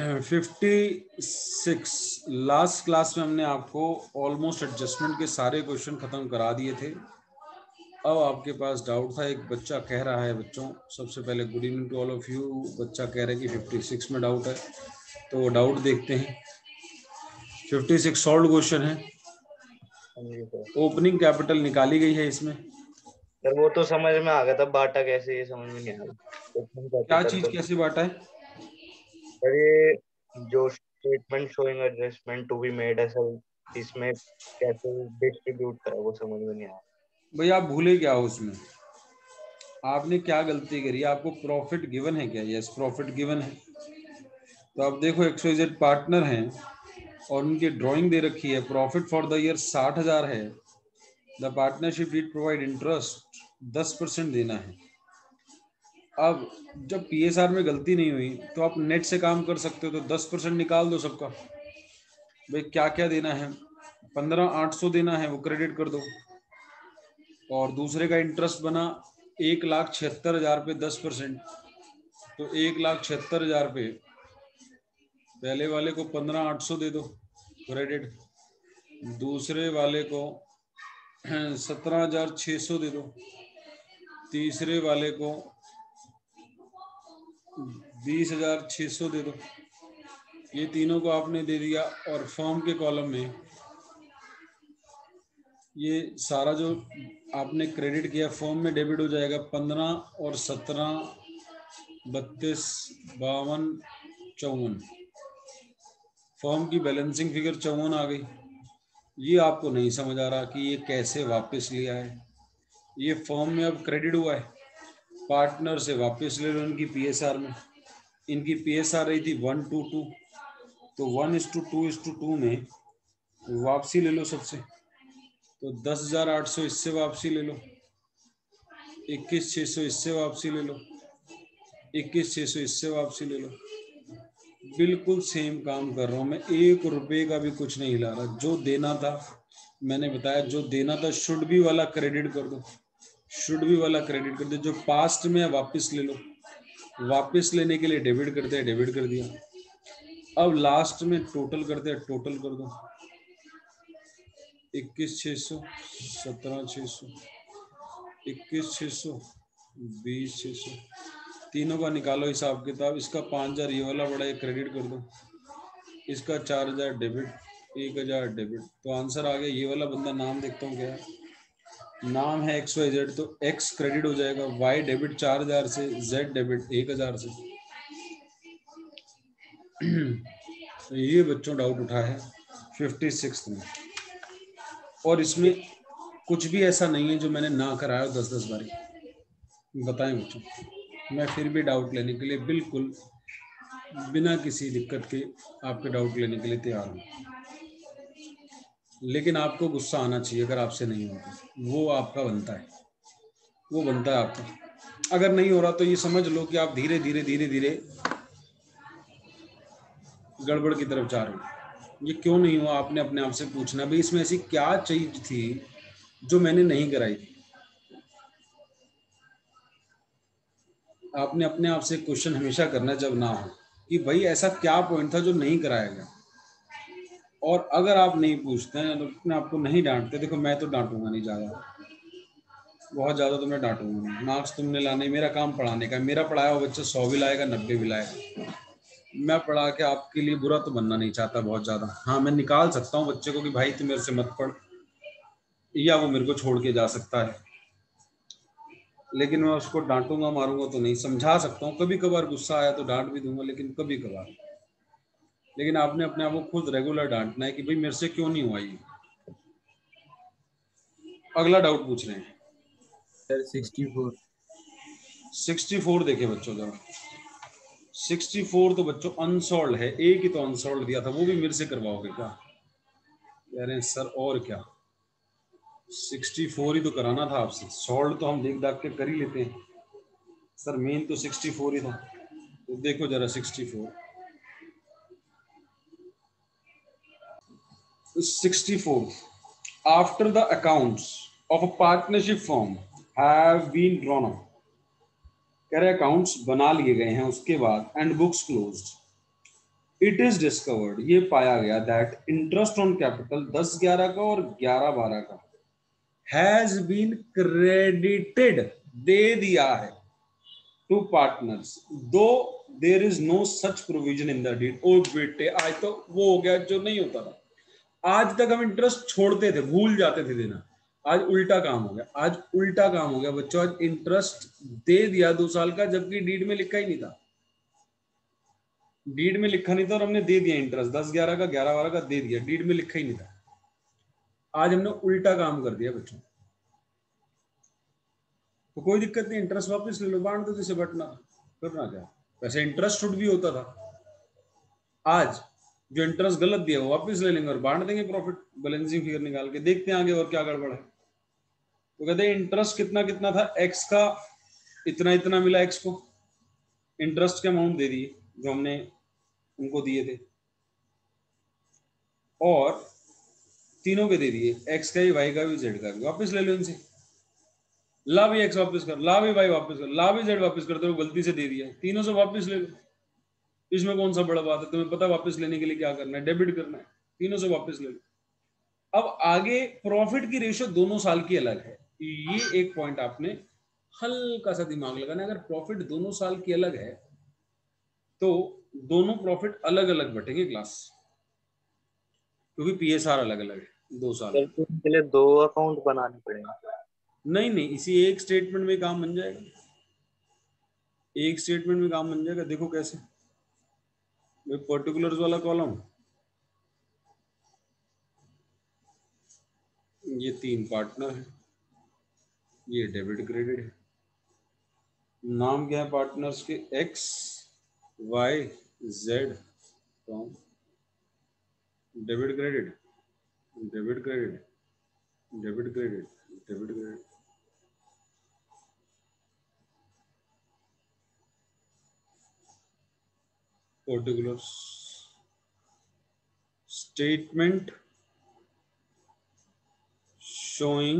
56 last class में हमने आपको ऑलमोस्ट एडजस्टमेंट के सारे क्वेश्चन खत्म करा दिए थे। अब आपके पास डाउट था, एक बच्चा कह रहा है, बच्चों सबसे पहले good evening to all of you. बच्चा कह रहा है कि 56 में डाउट है, तो वो डाउट देखते हैं। 56 सॉल्व क्वेश्चन है। ओपनिंग कैपिटल निकाली गई है इसमें। सर वो तो समझ में आ गया था, बांटा कैसे ये समझ में नहीं आया। क्या चीज कैसे बांटा है? सर ये जो statement showing adjustment to be made है सर, इसमें कैसे डिस्ट्रीब्यूट करा वो समझ में नहीं आया। भैया आप भूले क्या हो उसमें? आपने क्या गलती करी? आपको प्रॉफिट गिवन है क्या? यस, प्रॉफिट गिवन है। तो आप देखो XYZ पार्टनर हैं और उनकी ड्राइंग दे रखी है। प्रॉफिट फॉर द ईयर 60,000 है। The partnership did provide interest 10% देना है। अब जब PSR में गलती नहीं हुई तो आप नेट से काम कर सकते हो, तो 10% निकाल दो सबका। भाई क्या क्या देना है? 15,800 देना है, वो क्रेडिट कर दो। और दूसरे का इंटरेस्ट बना 1,76,000 पे 10%, तो 1,76,000 पे पहले वाले को 15,800 दे दो क्रेडिट, दूसरे वाले को 17,600 दे दो, तीसरे वाले को 20,600 दे दो। ये तीनों को आपने दे दिया। और फॉर्म के कॉलम में ये सारा जो आपने क्रेडिट किया फॉर्म में डेबिट हो जाएगा। 15 और 17, 32, 52, 54। फॉर्म की बैलेंसिंग फिगर 54 आ गई। ये आपको नहीं समझ आ रहा कि ये कैसे वापस लिया है। ये फॉर्म में अब क्रेडिट हुआ है, पार्टनर से वापस ले लो इनकी PSR में। इनकी PSR रही थी 1:2, तो 1:2 में वापसी ले लो सबसे। तो 10,800 इससे वापसी ले लो, 21,600 इससे वापसी ले लो, 21,600 इससे वापसी ले लो। बिल्कुल सेम काम कर रहा हूँ मैं, 1 रुपये का भी कुछ नहीं हिला रहा। जो देना था मैंने बताया, जो देना था शुड बी वाला क्रेडिट कर दो, शुड बी वाला क्रेडिट कर दो। जो पास्ट में है वापस ले लो, वापस लेने के लिए डेबिट करते हैं, डेबिट कर दिया। अब लास्ट में टोटल करते हैं, टोटल कर दो। 21,600, 17,600, 21,600, 20,600, तीनों का निकालो हिसाब किताब। इसका 5,000 ये वाला बड़ा, ये क्रेडिट कर दो। इसका 4,000 डेबिट, 1,000 डेबिट। तो आंसर आ गया। ये वाला बंदा नाम देखता हूँ क्या है, नाम है XYZ, तो X क्रेडिट हो जाएगा, Y डेबिट 4,000 से, Z डेबिट 1,000 से। तो ये बच्चों डाउट उठा है 56 में। और इसमें कुछ भी ऐसा नहीं है जो मैंने ना कराया 10-10 बारी। बताएं बच्चों, मैं फिर भी डाउट लेने के लिए बिल्कुल बिना किसी दिक्कत के आपके डाउट लेने के लिए तैयार हूँ। लेकिन आपको गुस्सा आना चाहिए अगर आपसे नहीं होता, वो आपका बनता है, वो बनता है आपका। अगर नहीं हो रहा तो ये समझ लो कि आप धीरे धीरे धीरे धीरे गड़बड़ की तरफ जा रहे हो। ये क्यों नहीं हुआ आपने अपने आप से पूछना, भाई इसमें ऐसी क्या चीज थी जो मैंने नहीं कराई थी। आपने अपने आप से क्वेश्चन हमेशा करना जब ना हो कि भाई ऐसा क्या पॉइंट था जो नहीं कराया गया। और अगर आप नहीं पूछते हैं तो अपने आपको नहीं डांटते, देखो मैं तो डांटूंगा नहीं ज़्यादा, बहुत ज़्यादा तो मैं डांटूंगा नहीं। मार्क्स तुमने लाने, मेरा काम पढ़ाने का। मेरा पढ़ाया हुआ बच्चा 100 भी लाएगा, 90 भी लाएगा। मैं पढ़ा के आपके लिए बुरा तो बनना नहीं चाहता बहुत ज़्यादा। हाँ, मैं निकाल सकता हूँ बच्चे को कि भाई तू मेरे से मत पढ़, या वो मेरे को छोड़ के जा सकता है। लेकिन मैं उसको डांटूंगा मारूंगा तो नहीं। समझा सकता हूँ, कभी कभार गुस्सा आया तो डांट भी दूंगा, लेकिन कभी कभार। लेकिन आपने अपने आप को खुद रेगुलर डांटना है कि भाई मेरे से क्यों नहीं हुआ ये। अगला डाउट पूछ रहे हैं सर 64। 64 देखे बच्चों जरा। 64 तो बच्चों अनसॉल्व है, एक ही तो अनसॉल्व दिया था, वो भी मेरे से करवाओगे क्या? कह रहे हैं सर और क्या, 64 ही तो कराना था आपसे। सॉल्व तो हम देख दाख के कर ही लेते हैं सर, मेन तो 64 ही था। तो देखो जरा 64। 64, after the accounts of a partnership firm have been drawn up, कह रहे अकाउंट्स बना लिए गए हैं उसके बाद, and books closed, it is discovered, ये पाया गया दैट इंटरेस्ट ऑन कैपिटल 10-11 का और 11-12 का हैज बीन क्रेडिटेड, दे दिया है two partners though there is no such provision in the deed. ओ बेटे आज तो वो हो गया जो नहीं होता था। आज तक हम इंटरेस्ट छोड़ते थे, भूल जाते थे देना, आज उल्टा काम हो गया, आज उल्टा काम हो गया बच्चों। आज इंटरेस्ट दे दिया 2 साल का, जबकि डीड में लिखा ही नहीं था, डीड में लिखा नहीं था और हमने दे दिया इंटरेस्ट 10-11 का 11-12 का दे दिया, डीड में लिखा ही नहीं था। आज हमने उल्टा काम कर दिया बच्चों। तो कोई दिक्कत नहीं, इंटरेस्ट वापस ले लो, बांट दो, जिसे बटना करना क्या। वैसे इंटरेस्ट छूट भी होता था, आज जो इंटरेस्ट गलत दिया वो वापस ले लेंगे और बांट देंगे प्रॉफिट, बैलेंसिंग फिगर निकाल के देखते हैं आगे और क्या गड़बड़ है। तो कहते हैं इंटरेस्ट कितना कितना था, एक्स का इतना इतना मिला, एक्स को इंटरेस्ट के अमाउंट दे दिए जो हमने उनको दिए थे, और तीनों के दे दिए, एक्स का भी, वाई का भी, जेड का भी। वापस ले लो इनसे, ला भी एक्स वापस कर, ला भी वाई वापस कर, ला भी जेड वापस करते हो, गलती से दे दिया, तीनों से वापस ले लो। इसमें कौन सा बड़ा बात है, तुम्हें पता वापस लेने के लिए क्या करना है, डेबिट करना है, तीनों से वापस ले लो। अब आगे प्रॉफिट की रेशियो दोनों साल की अलग है, ये एक पॉइंट आपने हल्का सा दिमाग लगाना है। अगर प्रॉफिट दोनों साल की अलग है तो दोनों प्रॉफिट अलग अलग बटेंगे क्लास, क्योंकि पीएसआर अलग अलग है 2 साल सर में। तो इनके लिए 2 अकाउंट बनाने पड़ेंगे। नहीं नहीं, इसी एक स्टेटमेंट में काम बन जाएगा, एक स्टेटमेंट में काम बन जाएगा। देखो कैसे, पर्टिकुलर्स वाला कॉलम, ये 3 पार्टनर है, ये डेबिट क्रेडिट है, नाम क्या है पार्टनर्स के, X Y Z, from debit credit, debit credit, debit credit, debit credit, particulars statement showing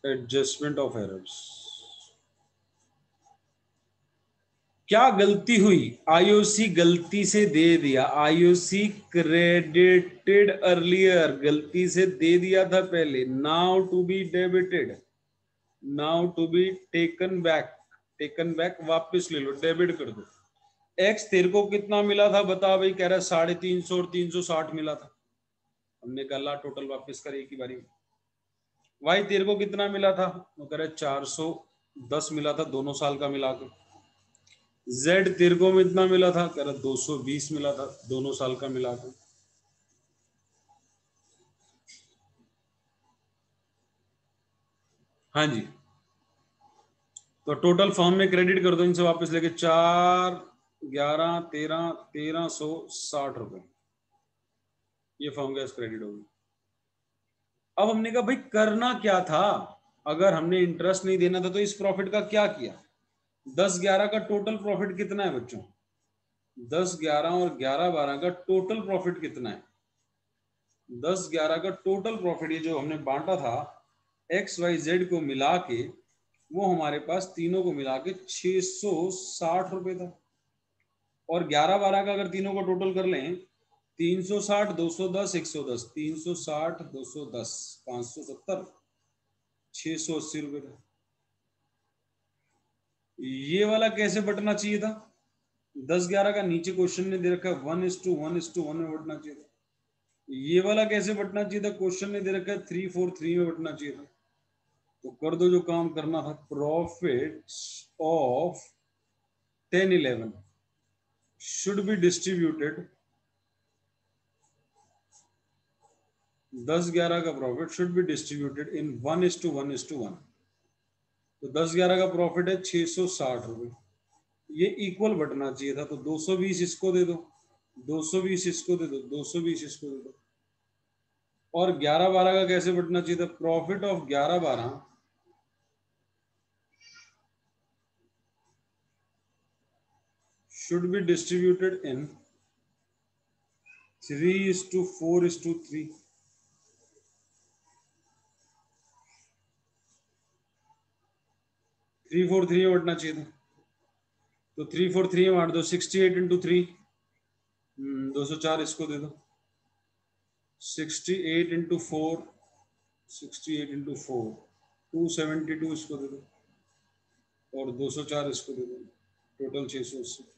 adjustment of errors। क्या गलती हुई, आईओसी गलती से दे दिया, आईओसी क्रेडिटेड अर्लियर, गलती से दे दिया था पहले, now to be debited, now to be taken back, taken back वापस ले लो, डेबिट कर दो। एक्स तेरे को कितना मिला था बता भाई, कह रहा है 350 और 360 मिला था, हमने कहा ला टोटल वापस कर एक ही बारी में। वाई तेरे को कितना मिला था, वो कह रहा है 410 मिला था दोनों साल का मिला के। जेड तेरे को में इतना मिला था, कह रहा 220 मिला था दोनों साल का मिला के। हाँ जी, तो टोटल फॉर्म में क्रेडिट कर दो इनसे वापस लेके, 4, 11, 13, 1360 ये फॉर्म गैस क्रेडिट होगी। अब हमने कहा भाई करना क्या था, अगर हमने इंटरेस्ट नहीं देना था तो इस प्रॉफिट का क्या किया। 10-11 का टोटल प्रॉफिट कितना है बच्चों, 10-11 और 11-12 का टोटल प्रॉफिट कितना है, 10-11 का टोटल प्रॉफिट, ये जो हमने बांटा था एक्स वाई जेड को मिला के, वो हमारे पास तीनों को मिला के 660 रुपए था। और 11-12 का अगर तीनों को टोटल कर लें, 360, 210, 110, 360, 210, 570, 680 रुपए था। ये वाला कैसे बटना चाहिए था, 10-11 का नीचे क्वेश्चन ने दे रखा है 1:1:1 में बटना चाहिए था। ये वाला कैसे बटना चाहिए था, क्वेश्चन ने दे रखा है 3:4:3 में बटना चाहिए था। तो कर दो जो काम करना था, profit of 10-11 should be distributed, 10-11 का profit should be distributed in 1:1:1। तो 10-11 का प्रॉफिट है 660 रुपए, ये इक्वल बटना चाहिए था। तो 220 इसको दे दो, 220 इसको दे दो, 220 इसको दे दो। और 11-12 का कैसे बटना चाहिए था, profit of 11-12 should be distributed in 3:4:3। 3:4:3 में बटना चाहिए था। तो 343 में बांट दो, 68 इंटू 3 204 इसको दे दो, 68 इंटू 4 68 इंटू 4 272 इसको दे दो, और 204 इसको दे दो, टोटल 680।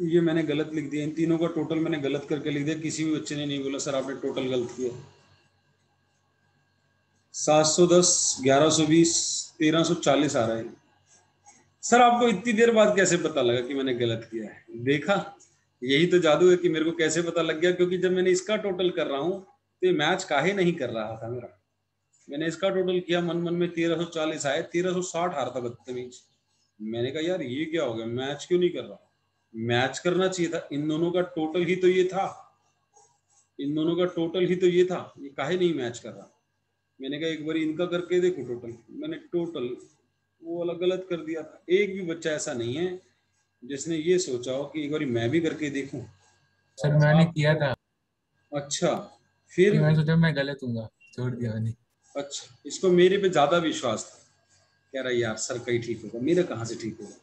ये मैंने गलत लिख दिया, इन तीनों का टोटल मैंने गलत करके लिख दिया, किसी भी बच्चे ने नहीं बोला सर आपने टोटल गलत किया। 710, 1120, 1340 आ रहा है। सर आपको इतनी देर बाद कैसे पता लगा कि मैंने गलत किया है? देखा, यही तो जादू है कि मेरे को कैसे पता लग गया, क्योंकि जब मैंने इसका टोटल कर रहा हूँ तो ये मैच काहे नहीं कर रहा था मेरा। मैंने इसका टोटल किया, मन मन में 1340 आए, 1360 हार था बदतमीज। मैंने कहा यार ये क्या हो गया, मैच क्यों नहीं कर रहा? मैच करना चाहिए था, इन दोनों का टोटल ही तो ये था, इन दोनों का टोटल ही तो ये था, ये काहे नहीं मैच कर रहा? मैंने कहा एक बार इनका करके देखो टोटल, मैंने टोटल वो वाला गलत कर दिया था। एक भी बच्चा ऐसा नहीं है जिसने ये सोचा हो कि एक बार मैं भी करके देखूं। सर मैंने किया था। अच्छा, फिर मैं सोचा मैं गलत हूँगा, छोड़ दिया मैंने। अच्छा, इसको मेरे पे ज्यादा विश्वास था, कह रहा यार सर कहीं ठीक होगा, मेरा कहाँ से ठीक होगा,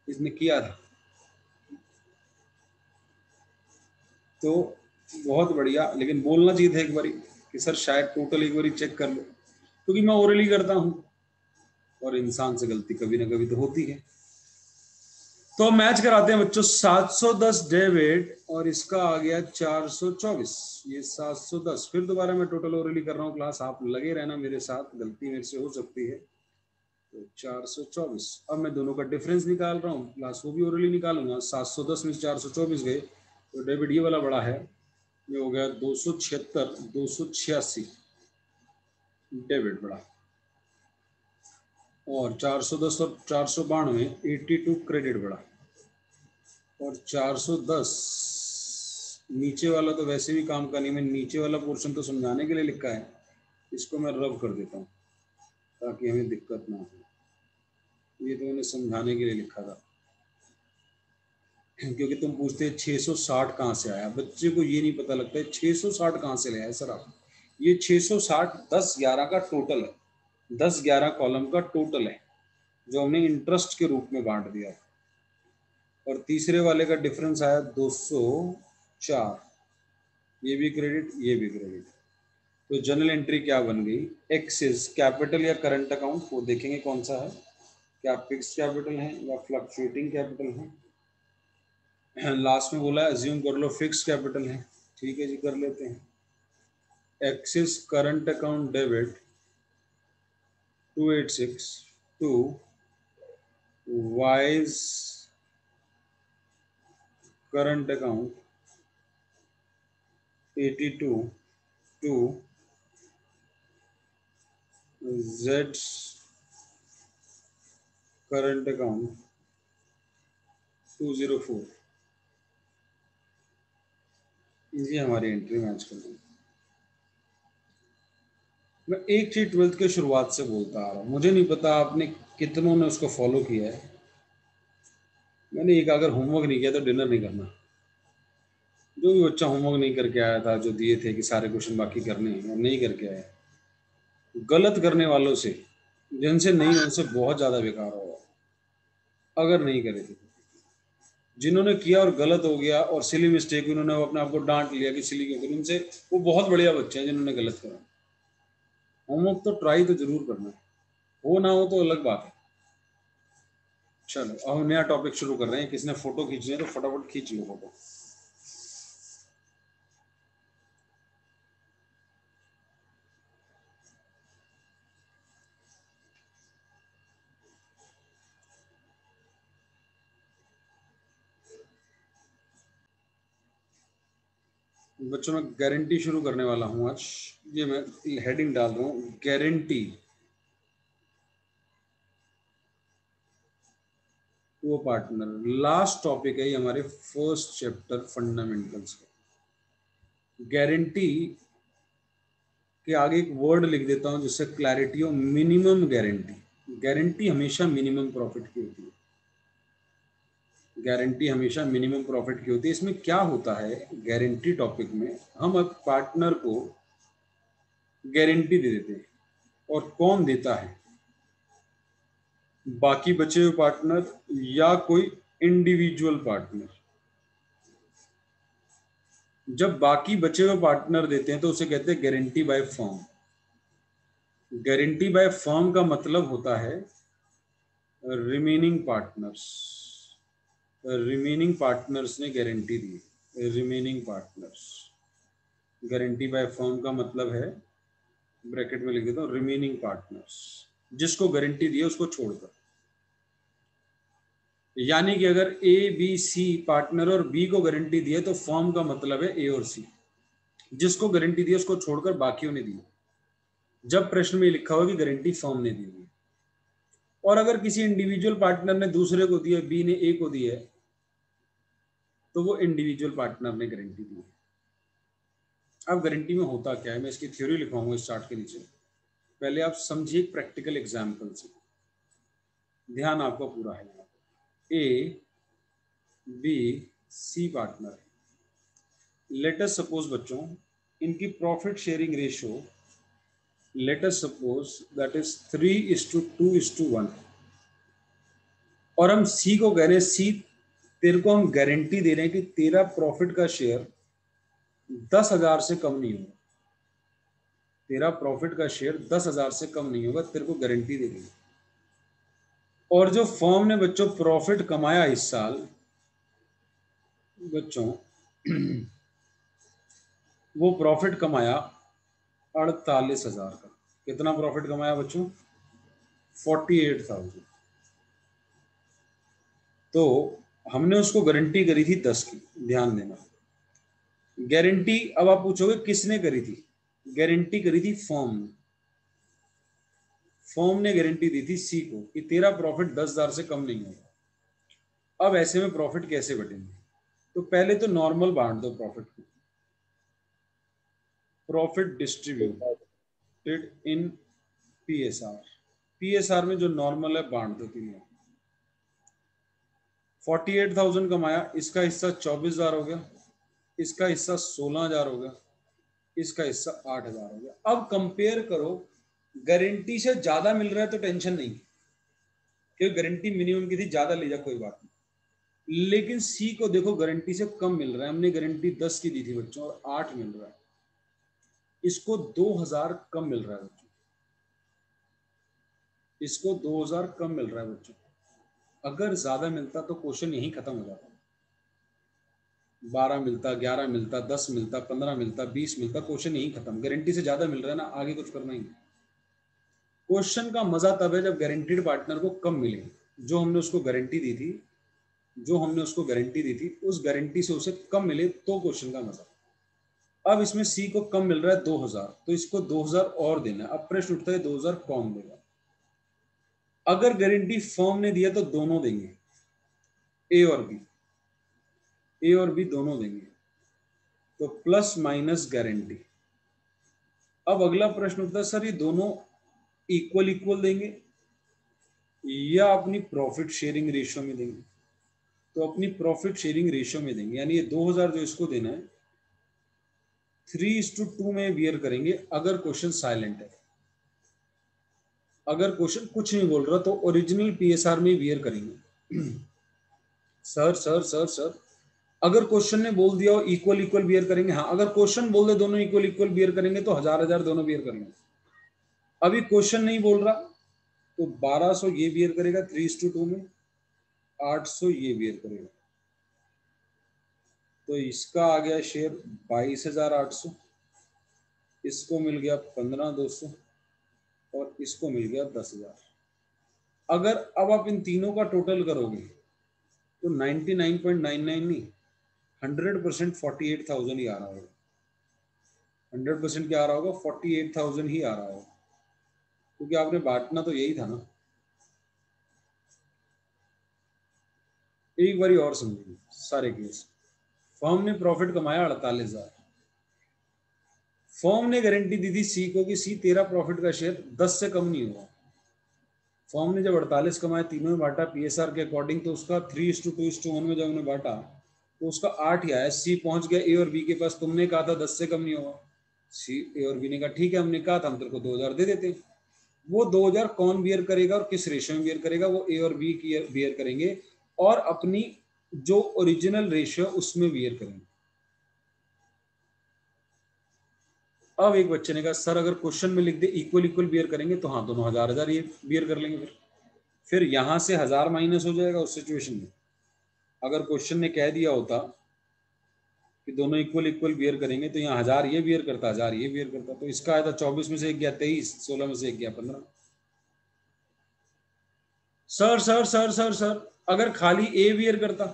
इसने किया था। तो बहुत बढ़िया, लेकिन बोलना चाहिए था एक बारी कि सर शायद टोटल एक बारी चेक कर लो, क्योंकि मैं ओरली करता हूँ और इंसान से गलती कभी ना कभी तो होती है। तो मैच कराते हैं बच्चों, 710 डेविड और इसका आ गया 424, ये 710। फिर दोबारा मैं टोटल ओरली कर रहा हूँ क्लास, आप लगे रहना मेरे साथ, गलती मेरे से हो सकती है। तो 424, अब मैं दोनों का डिफरेंस निकाल रहा हूँ क्लास, वो भी ओरली निकालूंगा। 710 में 424 गए तो डेबिट ये वाला बड़ा है, ये हो गया 276, 286 डेबिट बड़ा, और 410 और 492 82 क्रेडिट बड़ा, और 410 नीचे वाला तो वैसे भी काम का नहीं, मैं नीचे वाला पोर्शन तो समझाने के लिए लिखा है, इसको मैं रब कर देता हूँ ताकि हमें दिक्कत ना हो। ये तो मैंने समझाने के लिए लिखा था, क्योंकि तुम पूछते हैं 660 कहाँ से आया, बच्चे को ये नहीं पता लगता है 660 कहाँ से ले आए सर आप। ये 660 10-11 का टोटल है, 10-11 कॉलम का टोटल है जो हमने इंटरेस्ट के रूप में बांट दिया, और तीसरे वाले का डिफरेंस आया 204, ये भी क्रेडिट ये भी क्रेडिट। तो जनरल एंट्री क्या बन गई, एक्सिस कैपिटल या करंट अकाउंट, वो देखेंगे कौन सा है, क्या फिक्स कैपिटल है या फ्लक्चुएटिंग कैपिटल है। लास्ट में बोला अज्यूम कर लो फिक्स कैपिटल है, ठीक है जी कर लेते हैं। X's current account debit 286 to Y's current account 82 to Z current account 204, ये हमारी एंट्री मैच कर रही है। मैं एक चीज 12th के शुरुआत से बोलता आ रहा हूँ, मुझे नहीं पता आपने कितनों ने उसको फॉलो किया है। मैंने एक अगर होमवर्क नहीं किया तो डिनर नहीं करना। जो भी बच्चा होमवर्क नहीं करके आया था, जो दिए थे कि सारे क्वेश्चन बाकी करने हैं और नहीं करके आया, गलत करने वालों से, जिनसे नहीं उनसे बहुत ज्यादा बेकार होगा अगर नहीं करे थे। जिन्होंने किया और गलत हो गया और सिली मिस्टेक, उन्होंने अपने आप को डांट लिया कि सिली क्यों करी, उनसे वो बहुत बढ़िया बच्चे हैं जिन्होंने गलत करा। होमवर्क तो ट्राई तो जरूर करना है, हो ना हो तो अलग बात है। चलो अब हम नया टॉपिक शुरू कर रहे हैं, किसने फोटो खींचनी है तो फटाफट खींच लो फोटो। बच्चों मैं गारंटी शुरू करने वाला हूं आज, ये मैं हेडिंग डाल रहा हूं, guarantee to a partner. Last topic है ये हमारे फर्स्ट चैप्टर फंडामेंटल्स का। गारंटी के आगे एक वर्ड लिख देता हूं जिससे क्लैरिटी हो, मिनिमम गारंटी। गारंटी हमेशा मिनिमम प्रॉफिट की होती है, गारंटी हमेशा मिनिमम प्रॉफिट की होती है। इसमें क्या होता है, गारंटी टॉपिक में हम अब पार्टनर को गारंटी दे देते हैं और कौन देता है, बाकी बचे हुए पार्टनर या कोई इंडिविजुअल पार्टनर। जब बाकी बचे हुए पार्टनर देते हैं तो उसे कहते हैं guarantee by firm. Guarantee by firm का मतलब होता है रिमेनिंग पार्टनर्स, रिमेनिंग पार्टनर्स ने guarantee the. Remaining partners, guarantee by firm का मतलब है, ब्रैकेट में लिख देता हूं, रिमेनिंग पार्टनर्स, जिसको गारंटी दी है उसको छोड़कर। यानी कि अगर ए बी सी पार्टनर और बी को गारंटी दी है तो फर्म का मतलब है ए और सी, जिसको गारंटी दी है उसको छोड़कर बाकियों ने दी। जब प्रश्न में लिखा होगा कि गारंटी फर्म ने दी है, और अगर किसी इंडिविजुअल पार्टनर ने दूसरे को दिया, बी ने ए को दी है, तो वो इंडिविजुअल पार्टनर ने गारंटी दी है। अब गारंटी में होता क्या है, मैं इसकी थ्योरी लिखवाऊंगा इस चार्ट के नीचे। पहले आप समझिए प्रैक्टिकल एग्जाम्पल से, ध्यान आपका पूरा है। ए बी सी पार्टनर है। लेट अस सपोज बच्चों, इनकी profit sharing ratio let us suppose that is 3:2:1, और हम सी को कह रहे हैं, सी तेरे को हम गारंटी दे रहे हैं कि तेरा प्रॉफिट का शेयर 10,000 से कम नहीं होगा। तेरा प्रॉफिट का शेयर 10,000 से कम नहीं होगा, तेरे को गारंटी दे रही है। और जो फर्म ने बच्चों प्रॉफिट कमाया इस साल बच्चों, वो प्रॉफिट कमाया 48,000 का। कितना प्रॉफिट कमाया बच्चों? 48,000। तो हमने उसको गारंटी करी थी 10 की, ध्यान देना। गारंटी, अब आप पूछोगे किसने करी थी? गारंटी करी थी फर्म ने। फर्म ने गारंटी दी थी सी को कि तेरा प्रॉफिट 10,000 से कम नहीं होगा। अब ऐसे में प्रॉफिट कैसे बटेंगे? तो पहले तो नॉर्मल बांट दो प्रॉफिट को, profit distributed in PSR. PSR में जो नॉर्मल है बांट दो तीनों। 48,000 कमाया, इसका हिस्सा 24,000 हो गया, इसका हिस्सा 16,000 हो गया, इसका हिस्सा 8,000 हो गया। अब कंपेयर करो, गारंटी से ज्यादा मिल रहा है तो टेंशन नहीं, क्योंकि गारंटी मिनिमम की थी, ज्यादा ले जा कोई बात नहीं। लेकिन सी को देखो गारंटी से कम मिल रहा है, हमने गारंटी 10 की दी थी बच्चों और 8 मिल रहा है, इसको 2,000 कम मिल रहा है बच्चों, इसको 2,000 कम मिल रहा है बच्चों। अगर ज्यादा मिलता तो क्वेश्चन यही खत्म हो जाता, 12 मिलता, 11 मिलता, 10 मिलता, 15 मिलता, 20 मिलता, क्वेश्चन यही खत्म। गारंटी से ज्यादा मिल रहा है ना, आगे कुछ करना ही नहीं। क्वेश्चन का मजा तब है जब गारंटीड पार्टनर को कम मिले, जो हमने उसको गारंटी दी थी, जो हमने उसको गारंटी दी थी उस गारंटी से उसे कम मिले, तो क्वेश्चन का मजा। अब इसमें सी को कम मिल रहा है 2,000, तो इसको 2,000 और देना है। अब प्रश्न उठता है 2,000 कौन देगा? अगर गारंटी फर्म ने दिया तो दोनों देंगे, ए और बी, ए और बी दोनों देंगे, तो प्लस माइनस गारंटी। अब अगला प्रश्न उठता है, सर ये दोनों इक्वल इक्वल देंगे या अपनी प्रॉफिट शेयरिंग रेशियो में देंगे? तो अपनी प्रॉफिट शेयरिंग रेशियो में देंगे, यानी ये 2,000 जो इसको देना है 3:2 में वियर करेंगे। अगर क्वेश्चन साइलेंट है, अगर क्वेश्चन कुछ नहीं बोल रहा तो ओरिजिनल पीएसआर में वियर करेंगे। सर सर सर सर अगर क्वेश्चन ने बोल दिया इक्वल इक्वल बियर करेंगे, हाँ। अगर क्वेश्चन बोल दे दोनों इक्वल इक्वल बियर करेंगे तो 1,000 दोनों बियर करेंगे। अभी क्वेश्चन नहीं बोल रहा तो 1,200 ये बियर करेगा 3:2 में, 800 ये बियर करेगा, तो इसका आ गया शेयर 22,800, इसको मिल गया 15,200 और इसको मिल गया 10,000। अगर अब आप इन तीनों का टोटल करोगे तो 99.99 नहीं, 100% 48,000 ही आ रहा होगा। 100% क्या आ रहा होगा? 48,000 ही आ रहा होगा, क्योंकि आपने बांटना तो यही था ना। एक बारी और समझिए सारे केस। फर्म ने प्रॉफिट कमाया 48,000, फर्म ने गारंटी दी थी सी को कि सी तेरा प्रॉफिट का शेयर 10 से कम नहीं होगा। फर्म ने जब 48 कमाया, तीनों में बांटा पीएसआर के अकॉर्डिंग, तो उसका 3:2:1 में जब उन्हें बांटा तो उसका 8 ही आया। सी पहुंच गया ए और बी के पास, तुमने कहा था 10 से कम नहीं होगा। सी ए और बी ने कहा ठीक है, हमने कहा था, हम तेरे को 2,000 दे देते। वो 2000 कौन बियर करेगा और किस रेशियो में बियर करेगा, वो ए और बी की बियर करेंगे और अपनी जो ओरिजिनल रेशियो उसमें बियर करेंगे। अब एक बच्चे ने कहा सर अगर क्वेश्चन में लिख दे इक्वल इक्वल बियर करेंगे तो हाँ दोनों 1000 ये बियर कर लेंगे। फिर यहां से 1000 माइनस हो जाएगा उस सिचुएशन में। अगर क्वेश्चन ने कह दिया होता कि दोनों इक्वल इक्वल बियर करेंगे तो यहाँ 1000 ये बियर करता 1000 ये बियर करता, तो इसका आया था 24 में से एक गया 23, 16 में से एक गया 15। Sir sir sir sir sir अगर खाली ए बियर करता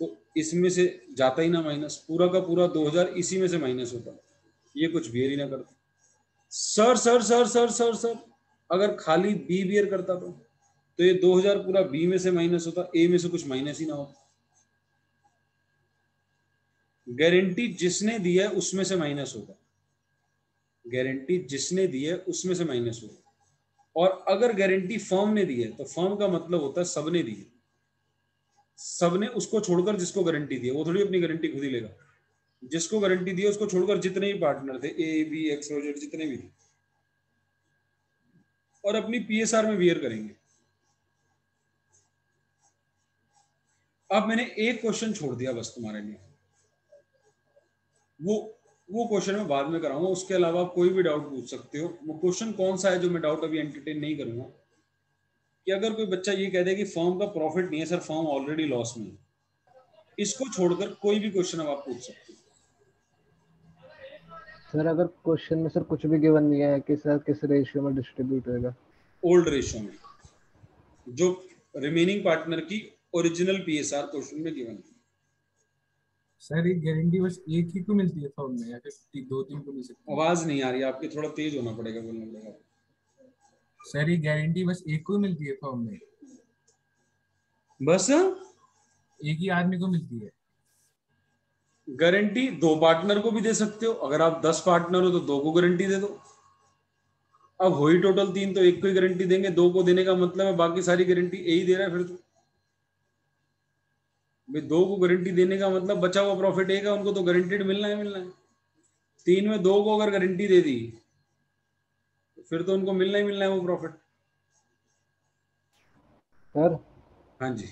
तो इसमें से जाता ही ना माइनस, पूरा का पूरा 2000 इसी में से माइनस होता, ये कुछ बियर ही ना करता। Sir sir sir sir sir sir अगर खाली बी बियर करता तो ये 2000 पूरा बी में से माइनस होता, ए में से कुछ माइनस ही ना होता। गारंटी जिसने दी है उसमें से माइनस होगा, गारंटी जिसने दी है उसमें से माइनस होगा। और अगर गारंटी फर्म ने दी है तो फर्म का मतलब होता है सबने दी है, सबने उसको छोड़कर जिसको गारंटी दी है, वो थोड़ी अपनी गारंटी खुद ही लेगा। जिसको गारंटी दी है उसको छोड़कर जितने भी पार्टनर थे A B X Y Z जितने भी थे और अपनी पीएसआर में बियर करेंगे। अब मैंने एक क्वेश्चन छोड़ दिया बस तुम्हारे लिए, वो क्वेश्चन मैं बाद में कराऊंगा, उसके अलावा आप कोई भी डाउट पूछ सकते हो। वो क्वेश्चन कौन सा है जो मैं डाउट अभी एंटरटेन नहीं करूंगा, कि अगर कोई बच्चा ये कह दे कि फर्म का प्रॉफिट नहीं है सर, फर्म ऑलरेडी लॉस में है, इसको छोड़कर कोई भी क्वेश्चन अब आप पूछ सकते हो। सर अगर क्वेश्चन में सर कुछ भी गिवन नहीं है कि सर किस रेशियो में डिस्ट्रीब्यूट होएगा, ओल्ड रेशियो में जो रिमेनिंग पार्टनर की ओरिजिनल पीएसआर क्वेश्चन में गिवन है। सर ये गारंटी बस एक ही को मिलती है फॉर्म में या फिर दो तीन को मिल सकती है? आवाज नहीं आ रही आपकी, थोड़ा तेज होना पड़ेगा, बोलना पड़ेगा। सर ये गारंटी बस एक को मिलती है फॉर्म में, बस एक ही आदमी को मिलती है? गारंटी दो पार्टनर को भी दे सकते हो, अगर आप 10 पार्टनर हो तो दो को गारंटी दे दो। अब हो ही टोटल 3 तो एक को ही गारंटी देंगे, दो को देने का मतलब है बाकी सारी गारंटी ए ही दे रहा है। फिर तो भाई दो को गारंटी देने का मतलब बचा हुआ प्रॉफिट ए का उनको तो गारंटीड मिलना है मिलना है। 3 में दो को अगर गारंटी दे दी तो फिर तो उनको मिलना ही मिलना है वो प्रॉफिट। सर हाँ जी,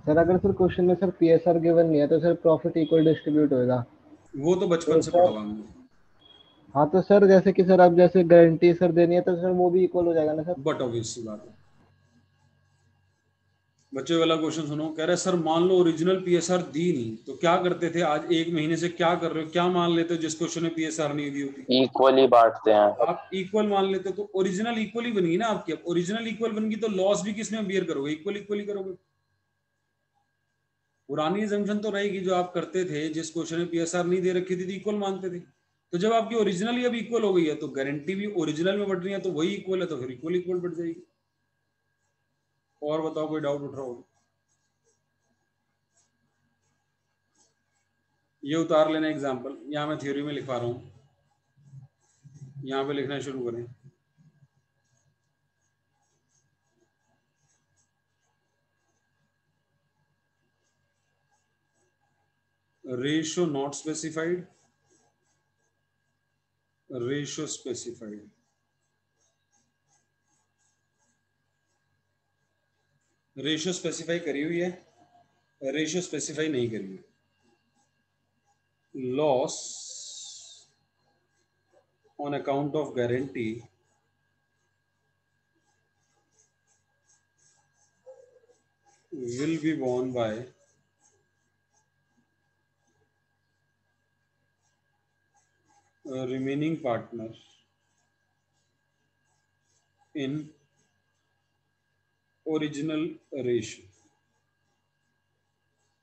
सर अगर सर क्वेश्चन में सर पीएसआर गिवन नहीं है तो सर प्रॉफिट इक्वल डिस्ट्रीब्यूट होएगा? वो तो बचपन तो से पढ़ा सर हुआ हमने। हाँ तो सर जैसे कि सर अब जैसे गारंटी सर देनी है तो सर वो भी इक्वल हो जाएगा ना सर? बट ऑब्वियस सी बात है। बच्चे वाला क्वेश्चन सुनो, कह रहे सर मान लो ओरिजिनल पीएसआर दी नहीं तो क्या करते थे, आज एक महीने से क्या कर रहे हो, क्या मान लेते हो जिस क्वेश्चन में पीएसआर नहीं दी होती? इक्वली बांटते हैं। आप इक्वल मान लेते हो तो ओरिजिनल इक्वल ही बनेगी ना आपकी। अब ओरिजिनल इक्वल बनेगी तो लॉस भी किसमें बियर करोगे, इक्वल इक्वल ही करोगे। पुरानी एजम्पशन तो रहेगी जो आप करते थे, जिस क्वेश्चन में पीएसआर नहीं दे रखी थी तो इक्वल मानते थे। तो जब आपकी ओरिजिनल ही अब इक्वल हो गई है तो गारंटी भी ओरिजिनल में बढ़ रही है तो वही इक्वल है तो फिर इक्वल इक्वल बढ़ जाएगी। और बताओ कोई डाउट उठ रहा हो? ये उतार लेना एग्जाम्पल, यहाँ मैं थ्योरी में लिखा रहा हूँ, यहाँ पे लिखना शुरू करें। Ratio not specified, ratio specified. Ratio specify करी हुई है, रेशियो स्पेसिफाई नहीं करी हुई। Loss on account of guarantee will be borne by a remaining partner in original ratio।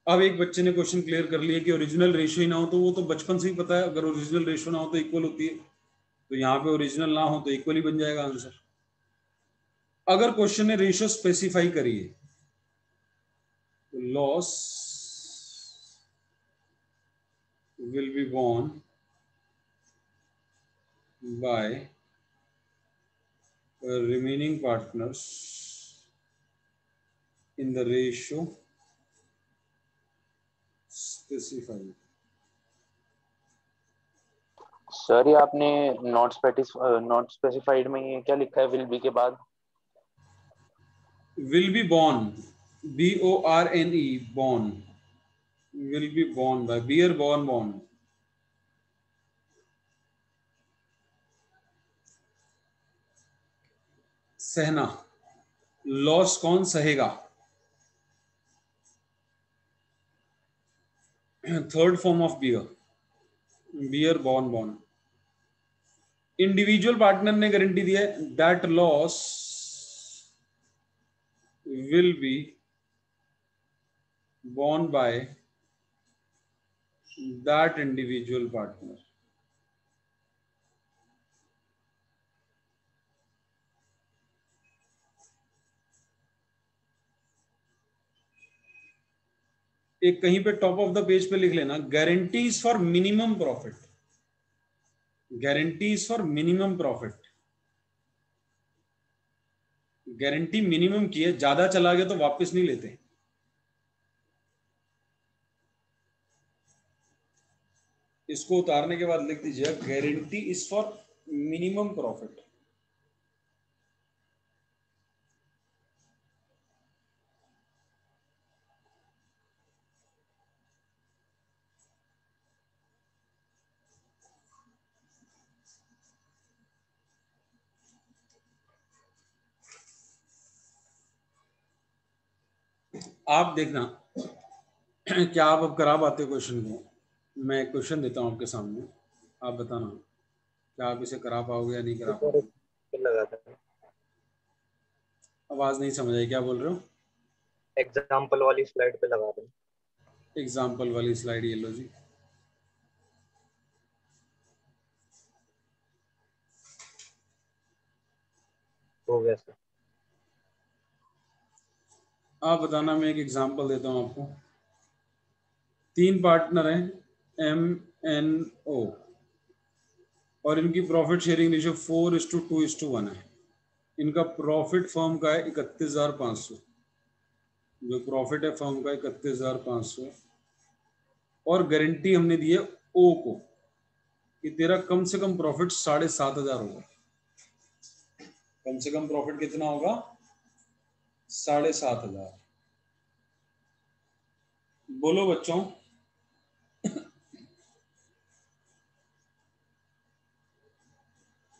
अब एक बच्चे ने क्वेश्चन क्लियर कर लिया कि ओरिजिनल रेशियो ही ना हो, तो वो तो बचपन से ही पता है अगर ओरिजिनल रेशियो ना हो तो इक्वल होती है, तो यहाँ पे ओरिजिनल ना हो तो इक्वल ही बन जाएगा आंसर। अगर क्वेश्चन ने रेशियो स्पेसिफाई करी है तो loss will be borne by remaining partners in the ratio specified। Sir ये आपने नॉट स्पेसिफाइड में ये क्या लिखा है विल बी के बाद? Will be borne, BORNE, borne, will be borne by, bear borne, borne. सहना, लॉस कौन सहेगा? Third form of bear, bear borne, borne. Individual partner ने गारंटी दी है that loss will be borne by that individual partner। एक कहीं पे top of the page पे लिख लेना, guarantees for minimum profit, guarantees for minimum profit. Guarantee minimum की है, ज्यादा चला गया तो वापस नहीं लेते। इसको उतारने के बाद लिख दीजिए guarantee is for minimum profit. आप देखना क्या आप अब करा पाते हो क्वेश्चन को? मैं क्वेश्चन देता हूं आपके सामने, आप बताना क्या आप इसे करा पाओगे या नहीं करा पाओगे। लगा था आवाज नहीं समझ आई, क्या बोल रहे हो? एग्जाम्पल वाली स्लाइड पे लगा दें। एग्जाम्पल वाली स्लाइड ये लो जी। हो गया सर। आप बताना, मैं एक एग्जांपल देता हूं आपको। 3 पार्टनर हैं MNO और इनकी प्रॉफिट शेयरिंग रेशियो 4:2:1 है। इनका प्रॉफिट फर्म का है 31,500, जो प्रॉफिट है फर्म का 31,500, और गारंटी हमने दी है O को कि तेरा कम से कम प्रॉफिट 7,500 होगा। कम से कम प्रॉफिट कितना होगा? 7,500। बोलो बच्चों,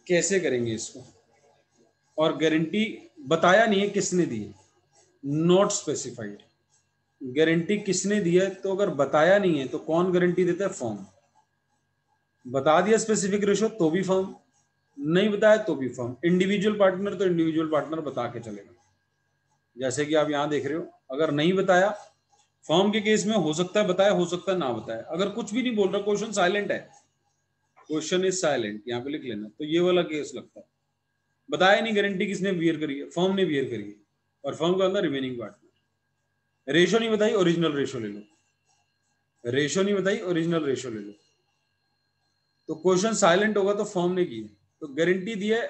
कैसे करेंगे इसको? और गारंटी बताया नहीं है किसने दी है, नॉट स्पेसिफाइड। गारंटी किसने दी है? तो अगर बताया नहीं है तो कौन गारंटी देता है? फर्म। बता दिया स्पेसिफिक रेशो तो भी फर्म, नहीं बताया तो भी फर्म। इंडिविजुअल पार्टनर तो इंडिविजुअल पार्टनर बता के चलेगा। जैसे कि आप यहां देख रहे हो, अगर नहीं बताया फर्म के केस में हो सकता है बताया, हो सकता है ना बताया। अगर कुछ भी नहीं बोल रहा, क्वेश्चन साइलेंट है, क्वेश्चन इज साइलेंट, यहाँ पे लिख लेना, तो ये वाला केस लगता है। बताया नहीं, गारंटी किसने बियर करी है? फर्म ने बियर करी है, और फर्म का अंदर रिमेनिंग पार्टनर। रेशो नहीं बताई, ओरिजिनल रेशो ले लो। रेशो नहीं बताई, ओरिजिनल रेशो ले लो। तो क्वेश्चन साइलेंट होगा तो फर्म ने की है। तो गारंटी दी है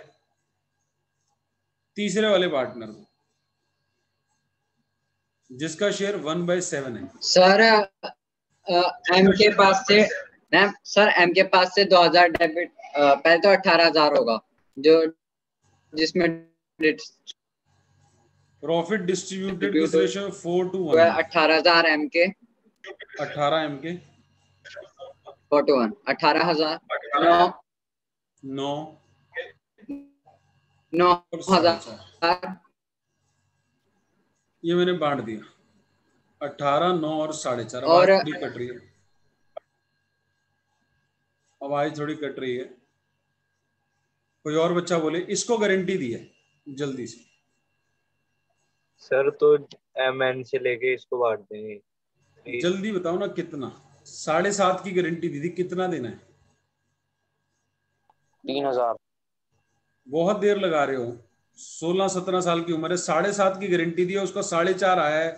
तीसरे वाले पार्टनर को, जिसका शेयर 1/7 है। सर एम के पास से मैम, सर एम के पास से 2,000 डेबिट, पहले तो 18,000 होगा जो जिसमें प्रॉफिट डिस्ट्रीब्यूटेड किस रेशियो में? 4:1। 18,000 एम के, 18 एम के 4:1, 18,000, 9 और 4.5। 9,000। ये मैंने बांट दिया, 18, 9 और 4.5। और आवाज थोड़ी कट रही है, आवाज थोड़ी कट रही है। कोई और बच्चा बोले, इसको गारंटी दी है जल्दी से। सर तो MN से लेके इसको बांट देंगे। जल्दी बताओ ना कितना? 7.5 की गारंटी दी थी, कितना देना है? 3,000। बहुत देर लगा रहे हो, 16-17 साल की उम्र है, 7.5 की गारंटी दी है, उसका 4.5 आया है,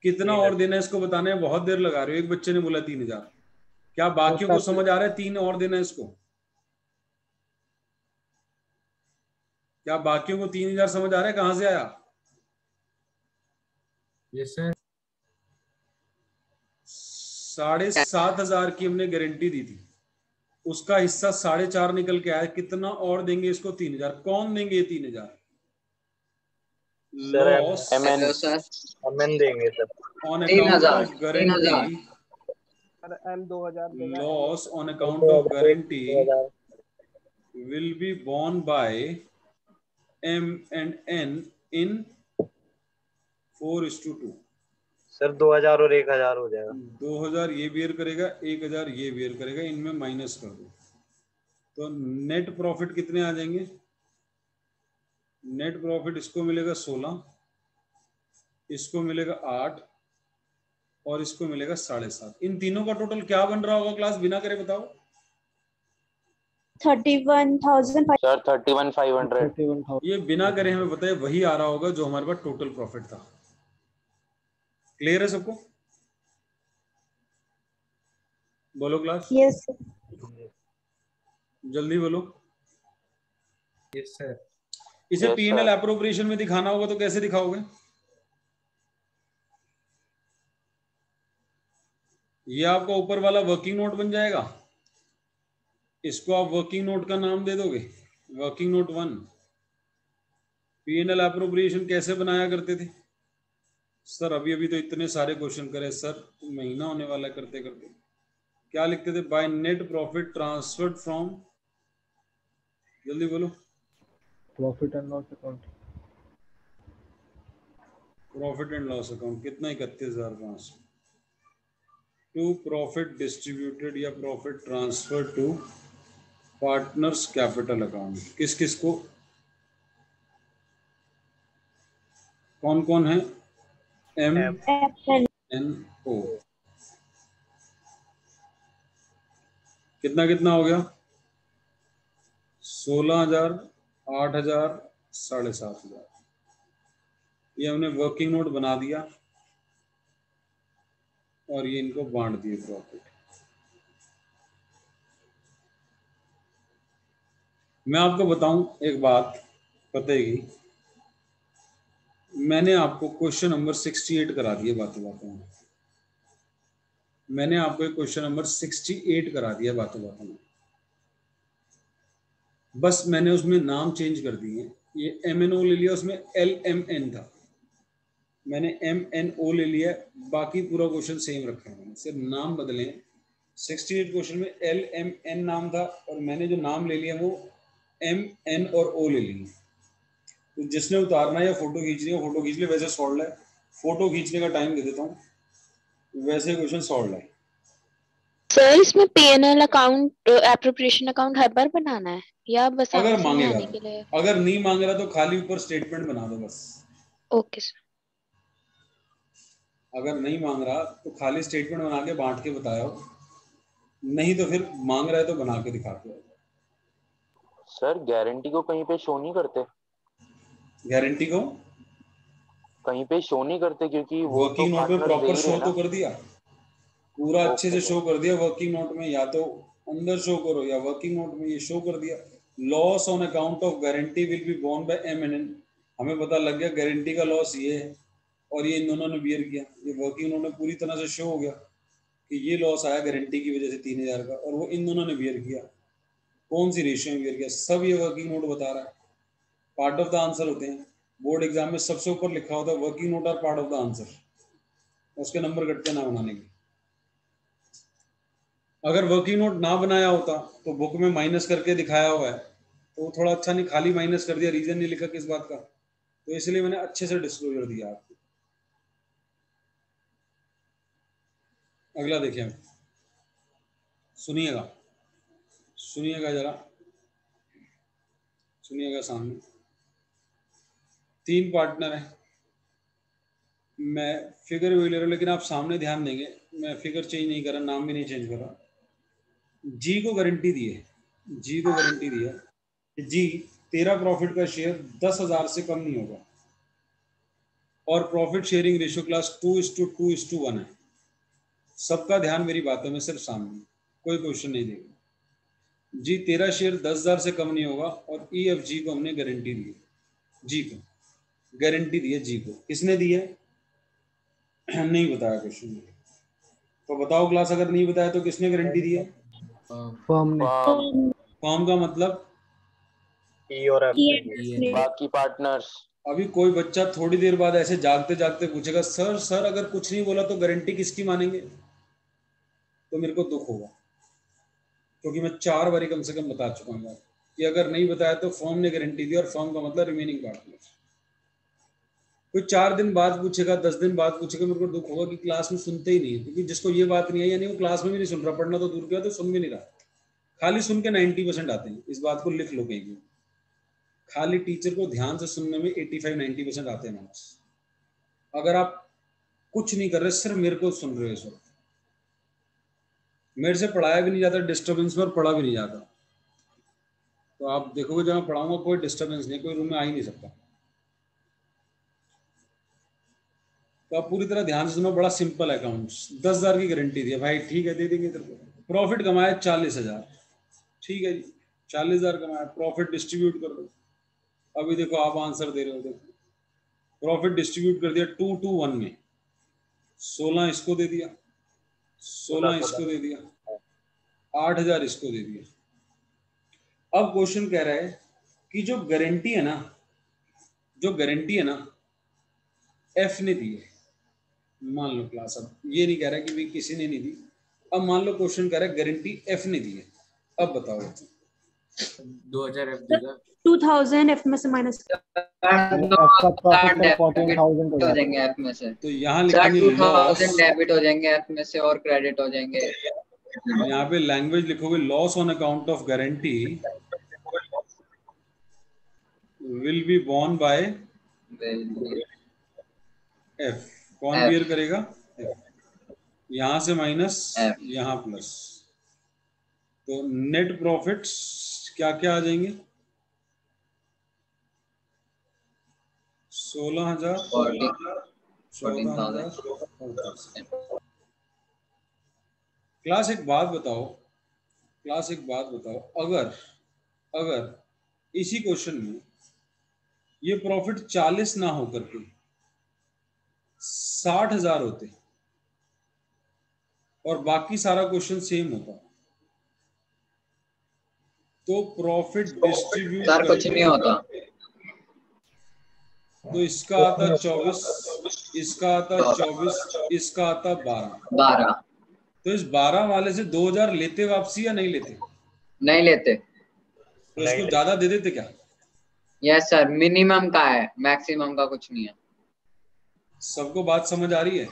कितना और देना है इसको बताने में बहुत देर लगा रहे हो। एक बच्चे ने बोला 3,000, क्या बाकियों को समझ आ रहा है 3 और देना है इसको? क्या बाकियों को 3,000 समझ आ रहा है? कहां से आया? Yes sir. 7,500 की हमने गारंटी दी थी, उसका हिस्सा 4.5 निकल के आया, कितना और देंगे इसको? 3,000। कौन देंगे ये 3,000? Sir loss MN hello sir, MN देंगे sir. On 3,000 account of guarantee, 3,000 sir M 2000 देगा, loss on sir account of 2000 guarantee 2000 will be borne by M and N in 4:2। Sir 2000 और 1000 हो जाएगा। 2000 ये बेयर करेगा, 1000 ये बेयर करेगा, इनमें माइनस कर दो तो नेट प्रॉफिट कितने आ जाएंगे? नेट प्रॉफिट इसको मिलेगा 16, इसको मिलेगा 8 और इसको मिलेगा 7.5। इन तीनों का टोटल क्या बन रहा होगा क्लास, बिना करे बताओ? 31,000। सर 31,500। 31,000। ये बिना करे हमें बताए वही आ रहा होगा जो हमारे पास टोटल प्रॉफिट था। क्लियर है सबको? बोलो क्लास, यस जल्दी बोलो। Yes sir. इसे Yes, P&L sir. एप्रोप्रिएशन में दिखाना होगा तो कैसे दिखाओगे? ये आपका ऊपर वाला वर्किंग नोट बन जाएगा, इसको आप वर्किंग नोट का नाम दे दोगे, वर्किंग नोट 1। P&L एप्रोप्रिएशन कैसे बनाया करते थे सर? अभी अभी तो इतने सारे क्वेश्चन करे सर, महीना होने वाला है करते करते। क्या लिखते थे? By net profit transferred from, जल्दी बोलो। Profit and loss account. Profit and loss account कितना? 31,500 टू प्रॉफिट डिस्ट्रीब्यूटेड या profit transfer to partners capital account. किस किस को, कौन कौन है? M N O। कितना कितना हो गया? 16,000, 8,000, 7,500। ये हमने वर्किंग नोट बना दिया और ये इनको बांट दिए प्रॉफिट। मैं आपको बताऊं एक बात पते की, मैंने आपको क्वेश्चन नंबर 68 करा दिया बातों बातों में। मैंने आपको एक क्वेश्चन नंबर 68 करा दिया बातों बातों में, बस मैंने उसमें नाम चेंज कर दिए। ये MNO ले लिया, उसमें LMN था, मैंने MNO ले लिया, बाकी पूरा क्वेश्चन सेम रखा है, मैंने सिर्फ नाम बदले। 68 क्वेश्चन में LMN नाम था और मैंने जो नाम ले लिया वो MN और O ले लिए। तो जिसने उतारना है या फोटो खींचनी है फोटो खींच ले, वैसे सॉल्व है। फोटो खींचने का टाइम दे देता हूँ, वैसे क्वेश्चन सॉल्व है। सर, इसमें P&L अकाउंट एप्रोप्रिएशन अकाउंट हर बार बनाना है या बस अगर आगे मांगेगा, समझाने के लिए? अगर नहीं मांग रहा तो खाली ऊपर स्टेटमेंट बना दो बस। Okay sir. अगर नहीं मांग रहा तो खाली स्टेटमेंट बना के बांट के बताओ, नहीं तो फिर मांग रहा है तो बना के दिखाते हो। सर गारंटी को कहीं पे शो नहीं करते? गारंटी को कहीं पे शो नहीं करते क्योंकि वो तो वर्किंग नोट में पार्टनर दे प्रॉपर ही शो रहे तो ना। कर दिया, पूरा अच्छे से ओके शो कर दिया वर्किंग नोट में, या तो अंदर शो करो या वर्किंग नोट में ये शो कर दिया। Loss on account of guarantee will be borne by M&N। हमें पता लग गया गारंटी का लॉस ये है और ये इन दोनों ने बियर किया। ये वर्किंग नोट में पूरी तरह से शो हो गया कि ये लॉस आया गारंटी की वजह से 3,000 का, और वो इन दोनों ने बियर किया। कौन सी रेशियो में बियर किया, सब ये वर्किंग नोट बता रहा है। पार्ट ऑफ द आंसर होते हैं, बोर्ड एग्जाम में सबसे ऊपर लिखा होता है working note are part of the answer, उसके नंबर कटते ना बनाने के। अगर वर्किंग नोट ना बनाया होता तो बुक में माइनस करके दिखाया हुआ है तो वो थोड़ा अच्छा नहीं, खाली माइनस कर दिया, रीजन नहीं लिखा किस बात का, तो इसलिए मैंने अच्छे से डिस्क्लोजर दिया आपको। अगला देखिए, सुनिएगा सुनिएगा जरा, सुनिएगा। सामने 3 पार्टनर हैं, मैं फिगर भी ले रहा हूँ लेकिन आप सामने ध्यान देंगे, मैं फिगर चेंज नहीं कर रहा, नाम भी नहीं चेंज कर रहा। जी को गारंटी दी है, जी को गारंटी दी है कि जी तेरा प्रॉफिट का शेयर 10,000 से कम नहीं होगा और प्रॉफिट शेयरिंग रेशियो क्लास 2:2:1 है। सबका ध्यान मेरी बातों में सिर्फ सामने, कोई क्वेश्चन नहीं देगा। जी तेरा शेयर 10,000 से कम नहीं होगा और EFG को हमने गारंटी दी है, जी को गारंटी दी है। जी को किसने दी है नहीं बताया क्वेश्चन में, तो बताओ क्लास, अगर नहीं बताया तो किसने गारंटी दी है? फर्म ने फर्म का मतलब ई और एफ ने। बाकी पार्टनर्स। अभी कोई बच्चा थोड़ी देर बाद ऐसे जागते जागते पूछेगा सर सर अगर कुछ नहीं बोला तो गारंटी किसकी मानेंगे, तो मेरे को दुख होगा, क्योंकि मैं 4 बारी कम से कम बता चुका हूँ कि अगर नहीं बताया तो फर्म ने गारंटी दी, और फर्म का मतलब रिमेनिंग पार्टनर। कोई 4 दिन बाद पूछेगा, 10 दिन बाद पूछेगा, मेरे को दुख होगा कि क्लास में सुनते ही नहीं है, क्योंकि जिसको ये बात नहीं है यानी वो क्लास में भी नहीं सुन रहा, पढ़ना तो दूर किया तो सुन भी नहीं रहा, खाली सुन के 90% आते हैं। इस बात को लिख लो कहीं, खाली टीचर को ध्यान से सुनने में 85-90% आते हैं मार्क्स। अगर आप कुछ नहीं कर रहे, सिर्फ मेरे को सुन रहे हो इस वक्त, मेरे से पढ़ाया भी नहीं जाता डिस्टर्बेंस में और पढ़ा भी नहीं जाता, तो आप देखोगे जब मैं पढ़ाऊंगा कोई डिस्टर्बेंस नहीं, कोई रूम में आ ही नहीं सकता। तो आप पूरी तरह ध्यान से सुनो, बड़ा सिंपल अकाउंट्स। 10,000 की गारंटी दी है भाई, ठीक है दे देंगे तेरे को। प्रॉफिट कमाया 40,000, ठीक है जी 40,000 कमाया, प्रॉफिट डिस्ट्रीब्यूट कर दो। अभी देखो आप आंसर दे रहे हो, देखो प्रॉफिट डिस्ट्रीब्यूट कर दिया 2 to 1 में, 16 इसको दे दिया, 16 इसको दे दिया, 8,000 इसको दे दिया। अब क्वेश्चन कह रहा है कि जो गारंटी है ना, जो गारंटी है ना एफ ने दी है, मान लो क्लास, अब ये नहीं कह रहा कि भाई किसी ने नहीं दी, अब मान लो क्वेश्चन कह रहा है गारंटी एफ ने दी है, अब बताओ 2000 एफ देगा, 2000 एफ में से माइनस एफ का प्रॉफिट सर 14,000 हो जाएंगे एफ में से, तो यहाँ सर लिखेंगे 2000 डेबिट हो जाएंगे एफ में से और क्रेडिट हो जाएंगे। यहाँ पे लैंग्वेज लिखोगे loss on account of guarantee will be borne by F. कौन बियर करेगा? एफ। यहाँ से माइनस, यहाँ प्लस, तो नेट प्रॉफिट्स क्या क्या आ जाएंगे? 16,000, 14,000। क्लास एक बात बताओ, क्लास एक बात बताओ, अगर अगर इसी क्वेश्चन में ये प्रॉफिट 40 ना हो करके 60,000 होते और बाकी सारा क्वेश्चन सेम होता, तो प्रॉफिट डिस्ट्रीब्यूट सर कुछ नहीं होता, तो इसका आता 24, इसका आता 24, इसका आता 12। तो इस 12 वाले से 2,000 लेते वापसी या नहीं लेते? नहीं लेते। तो इसको ज्यादा दे देते क्या? यस सर, मिनिमम का है, मैक्सिमम का कुछ नहीं है। सबको बात समझ आ रही है?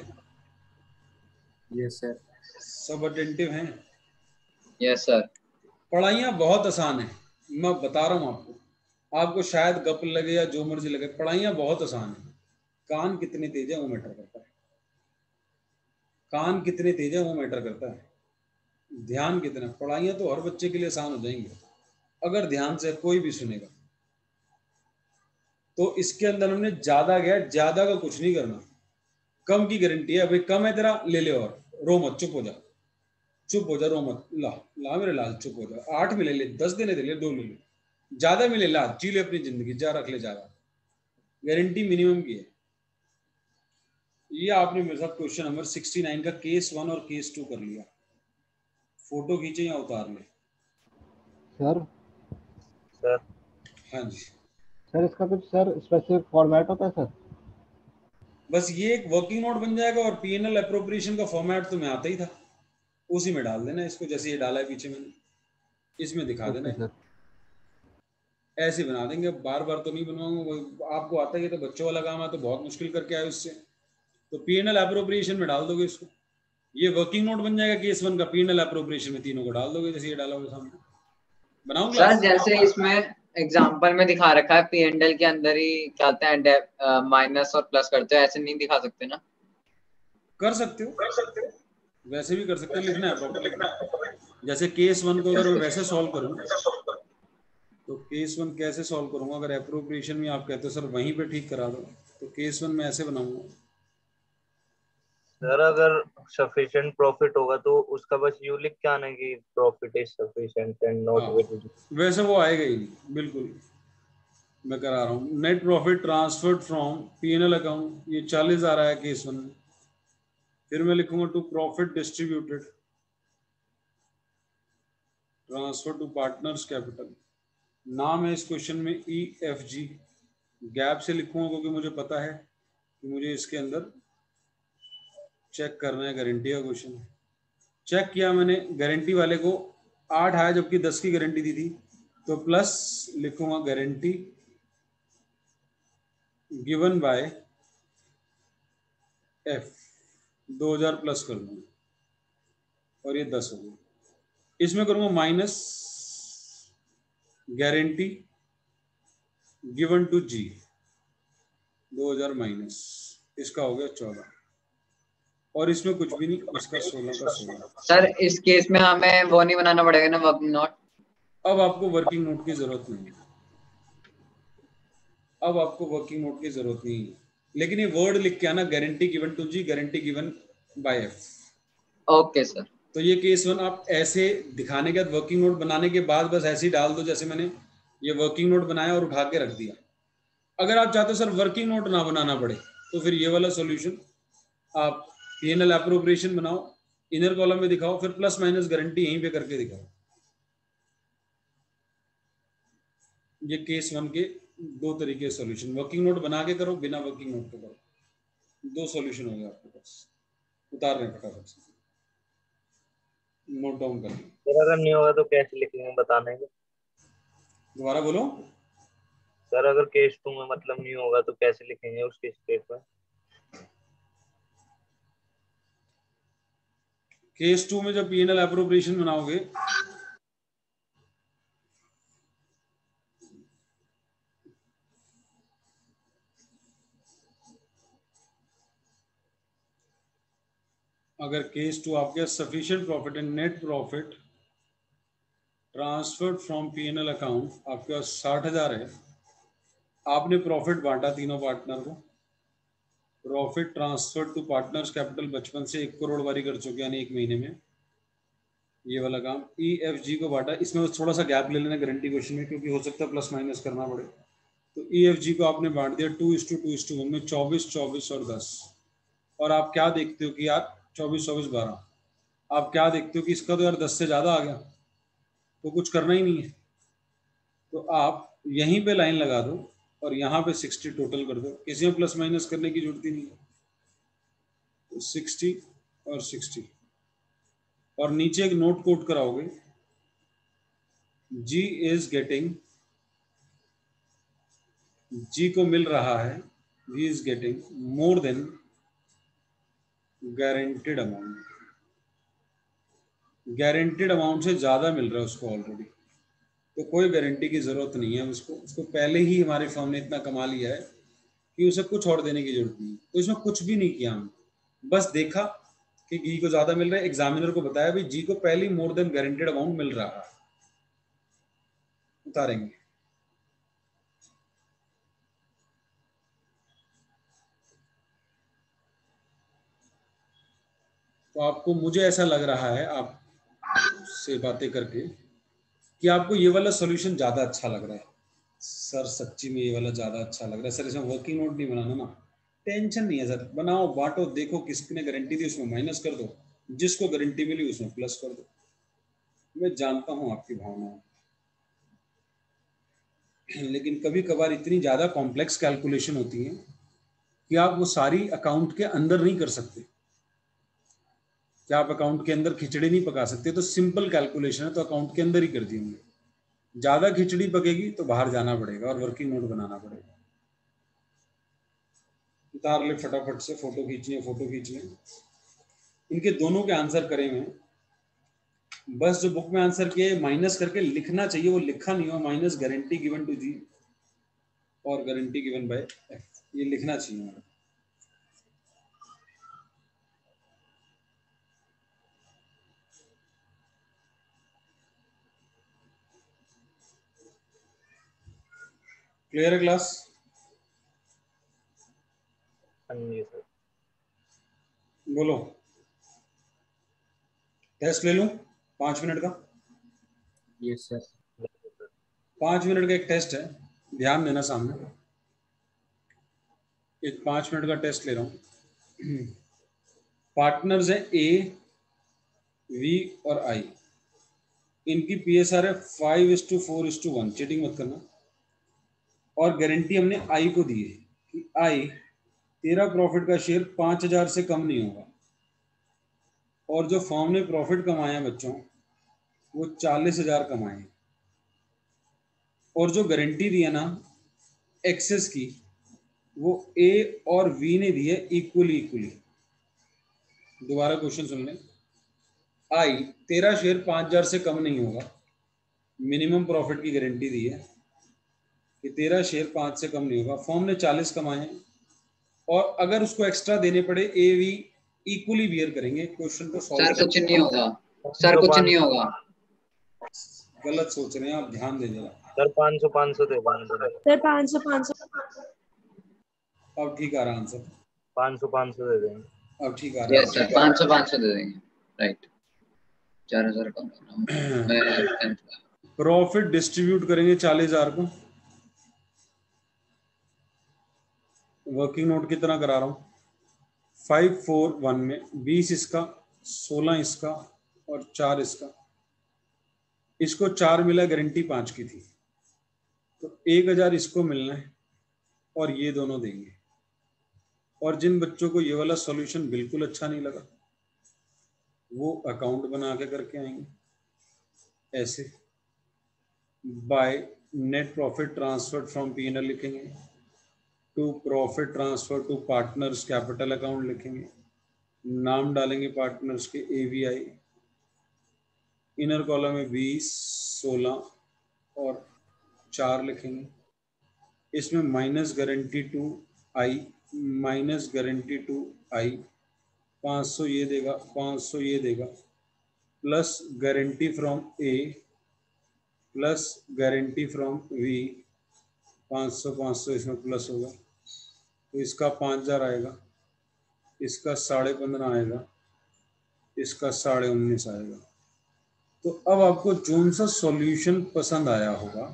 Yes sir. सब अटेंटिव हैं? Yes sir. पढ़ाइयाँ बहुत आसान है, मैं बता रहा हूँ आपको, आपको शायद गप लगे या जो मर्जी लगे, पढ़ाइयाँ बहुत आसान है। कान कितने तेज है वो मैटर करता है, कान कितने तेज है वो मैटर करता है, ध्यान कितना। पढ़ाइयाँ तो हर बच्चे के लिए आसान हो जाएंगी अगर ध्यान से कोई भी सुनेगा। तो इसके अंदर हमने ज्यादा गया, ज्यादा का कुछ नहीं करना, कम की गारंटी है। भाई कम है तेरा, ले ले, और रो मत, चुप हो जा, चुप हो जा, रो मत, ला ला मेरे लाल, चुप हो जा। 8 में ले ले, 10 देने दे ले, 2 ले ले, ज्यादा में ले ला, जी ले अपनी जिंदगी, जा रख ले ज्यादा, गारंटी मिनिमम की है। ये आपने मेरे साथ क्वेश्चन नंबर 69 का केस 1 और केस 2 कर लिया। फोटो खींचे या उतार ले सर? सर हाँ जी सर, इसका कुछ सर स्पेसिफिक फॉर्मेट होता है सर? बस ये एक वर्किंग नोट बन जाएगा और पीएनएल एप्रोप्रिएशन का फॉर्मेट तुम्हें आता ही था, उसी में डाल देना इसको, जैसे ये डाला है पीछे मैंने, इसमें दिखा देना सर। ऐसे बना देंगे, बार बार तो नहीं बनवाऊंगा, आपको आता है, ये तो बच्चों वाला काम है, तो बहुत मुश्किल करके आए उससे। तो पीएनएल एप्रोप्रिएशन में डाल दोगे इसको, ये वर्किंग नोट बन जाएगा केस 1 का, पीएनएल एप्रोप्रिएशन में तीनों को डाल दोगे, जैसे ये डाला हुआ सामने। बनाऊं सर जैसे इसमें एग्जांपल में दिखा रखा है पीएनएल के अंदर ही क्या होता है, माइनस और प्लस करते हो, ऐसे नहीं दिखा सकते ना? कर सकते हो, वैसे भी कर सकते हो, लिखना है प्रॉपर लिखना है। जैसे केस 1 को अगर वैसे सॉल्व करूँ तो केस 1 कैसे सॉल्व करूंगा? अगर एप्रोप्रिएशन में आप कहते हो सर वहीं पे ठीक करा दो, तो केस 1 में ऐसे बनाऊंगा। सर अगर सफिशिएंट प्रॉफिट होगा तो उसका बस यू लिख के आना कि profit is sufficient and not, वैसे वो आएगा ही नहीं, बिल्कुल मैं करा रहा हूँ। Net profit transferred from PNL account, ये 40 आ रहा है केस 1 में, फिर मैं लिखूंगा to profit distributed, transfer to partners capital. नाम है इस क्वेश्चन में EFG, गैप से लिखूंगा क्योंकि मुझे पता है कि मुझे इसके अंदर चेक करना है, गारंटी का क्वेश्चन है। चेक किया मैंने, गारंटी वाले को 8 आया जबकि 10 की गारंटी दी थी, तो प्लस लिखूंगा guarantee given by F, 2000 plus कर दूंगा और ये 10 हो गया। इसमें करूंगा minus guarantee given to G, 2000 minus, इसका हो गया 14 और इसमें कुछ भी नहीं, इसका 16 का 16। सर इस केस में हमें वो नहीं बनाना पड़ेगा ना, वर्किंग नोट? अब आपको वर्किंग नोट की जरूरत नहीं है, अब आपको वर्किंग नोट की जरूरत नहीं है, लेकिन ये वर्ड लिख के आना, guarantee given to G, guarantee given by F। Okay sir. तो ये केस 1 आप ऐसे दिखाने के बाद, वर्किंग नोट बनाने के बाद बस ऐसे ही डाल दो जैसे मैंने ये वर्किंग नोट बनाया और उठा के रख दिया। अगर आप चाहते हो सर वर्किंग नोट ना बनाना पड़े, तो फिर ये वाला सॉल्यूशन आप P&L एप्रोप्रिएशन बनाओ, इनर कॉलम में दिखाओ, फिर प्लस माइनस गारंटी यहीं पे करके दिखाओ। ये केस 1 के 2 तरीके सॉल्यूशन, वर्किंग नोट बना के करो, बिना वर्किंग नोट के करो, 2 सॉल्यूशन हो गया आपके पास। उतार रहे हैं फटाफट से, नोट डाउन कर लें। सर अगर नहीं होगा तो कैसे लिखेंगे बताने में? दोबारा बोलो। सर अगर केस 2 में मतलब नहीं होगा तो कैसे लिखेंगे उसके स्टेटमेंट? केस 2 में जब P&L एप्रोप्रिएशन बनाओगे, अगर केस 2 आपके sufficient profit and net profit transferred from P&L account, आपके पास 60,000 है, आपने प्रॉफिट बांटा तीनों पार्टनर को, profit transfer to partners capital बचपन से 1 करोड़ वारी कर चुके, यानी 1 महीने में, ये वाला काम। EFG को बांटा, इसमें बस थोड़ा सा गैप ले लेना गारंटी क्वेश्चन में, क्योंकि हो सकता है प्लस माइनस करना पड़े। तो EFG को आपने बांट दिया 2:2:1 में, 24, 24 और 10। और आप क्या देखते हो कि यार 24, 24, 12, आप क्या देखते हो कि इसका तो यार 10 से ज़्यादा आ गया, तो कुछ करना ही नहीं है, तो आप यहीं पे लाइन लगा दो और यहाँ पे 60 टोटल कर दो, किसी में प्लस माइनस करने की जरूरत ही नहीं है। तो 60 और 60, और नीचे एक नोट कोट कराओगे, G इज गेटिंग, G को मिल रहा है, G is getting more than guaranteed amount, guaranteed amount से ज्यादा मिल रहा है उसको ऑलरेडी, तो कोई गारंटी की जरूरत नहीं है उसको पहले ही हमारे फर्म ने इतना कमा लिया है कि उसे कुछ और देने की जरूरत नहीं। तो इसमें कुछ भी नहीं किया हम, बस देखा कि G को ज्यादा मिल रहा है, एग्जामिनर को बताया भाई G को पहले ही मोर देन गारंटेड अमाउंट मिल रहा है, उतारेंगे। तो आपको, मुझे ऐसा लग रहा है आप से बातें करके कि आपको ये वाला सॉल्यूशन ज्यादा अच्छा लग रहा है। सर सच्ची में ये वाला ज्यादा अच्छा लग रहा है सर, इसमें वर्किंग नोट नहीं बनाना ना, टेंशन नहीं है सर, बनाओ बांटो, देखो किसने गारंटी दी उसमें माइनस कर दो, जिसको गारंटी मिली उसमें प्लस कर दो। मैं जानता हूं आपकी भावनाओं, लेकिन कभी कभार इतनी ज्यादा कॉम्प्लेक्स कैलकुलेशन होती है कि आप वो सारी अकाउंट के अंदर नहीं कर सकते, कि आप अकाउंट के अंदर खिचड़ी नहीं पका सकते, तो सिंपल कैलकुलेशन है तो अकाउंट के अंदर ही कर दी होंगी। ज्यादा खिचड़ी पकेगी तो बाहर जाना पड़ेगा और वर्किंग नोट बनाना पड़ेगा। उतार ले फटाफट से, फोटो खींचनी है फोटो खींच लें। इनके दोनों के आंसर करें मैं, बस जो बुक में आंसर किए माइनस करके लिखना चाहिए, वो लिखा नहीं हो, minus guarantee given to G और गारंटी गिवन बाय F, ये लिखना चाहिए हमारा। क्लियर है क्लास? हाँ जी सर। बोलो, टेस्ट ले लूं 5 मिनट का? Yes sir. 5 मिनट का एक टेस्ट है, ध्यान देना सामने, एक 5 मिनट का टेस्ट ले रहा हूं। पार्टनर्स है A, V और I, इनकी PSR है 5:4:1, चीटिंग मत करना। और गारंटी हमने आई को दी है कि आई तेरा प्रॉफिट का शेयर 5,000 से कम नहीं होगा, और जो फर्म ने प्रॉफिट कमाया बच्चों वो 40,000 कमाए, और जो गारंटी दी है ना एक्सेस की वो ए और वी ने दी है इक्वली। दोबारा क्वेश्चन सुन लें। आई तेरा शेयर 5,000 से कम नहीं होगा, मिनिमम प्रॉफिट की गारंटी दी है कि तेरा शेयर 5 से कम नहीं होगा। फर्म ने 40 कमाए हैं, और अगर उसको एक्स्ट्रा देने पड़े ए वी इक्वली बियर करेंगे। क्वेश्चन को सॉल्व सर कुछ नहीं होगा, सर कुछ नहीं होगा। गलत सोच रहे हैं आप, ध्यान दे जरा। सर 500 दे देंगे। सर 500 अब ठीक आ रहा आंसर, 500 दे देंगे। अब ठीक आ रहा है। यस सर 500 दे देंगे, राइट। 4,000 कम करना। प्रॉफिट डिस्ट्रीब्यूट करेंगे 40,000 को, वर्किंग नोट की तरह करा रहा हूँ। 541 में 20 इसका, 16 इसका और 4 इसका। इसको 4 मिला, गारंटी 5 की थी, तो 1,000 इसको मिलना है और ये दोनों देंगे। और जिन बच्चों को ये वाला सॉल्यूशन बिल्कुल अच्छा नहीं लगा वो अकाउंट बना के करके आएंगे ऐसे। By net profit transfer from P&L लिखेंगे, to profit transfer to partners capital account लिखेंगे, नाम डालेंगे पार्टनर्स के AVI, इनर कॉलम में 20, 16 और 4 लिखेंगे। इसमें minus guarantee to I, minus guarantee to I, 500 ये देगा, 500 ये देगा, plus guarantee from A plus guarantee from V, 500 इसमें प्लस होगा, तो इसका 5,000 आएगा, इसका 15.5 आएगा, इसका 19.5 आएगा। तो अब आपको जोन सा सॉल्यूशन पसंद आया होगा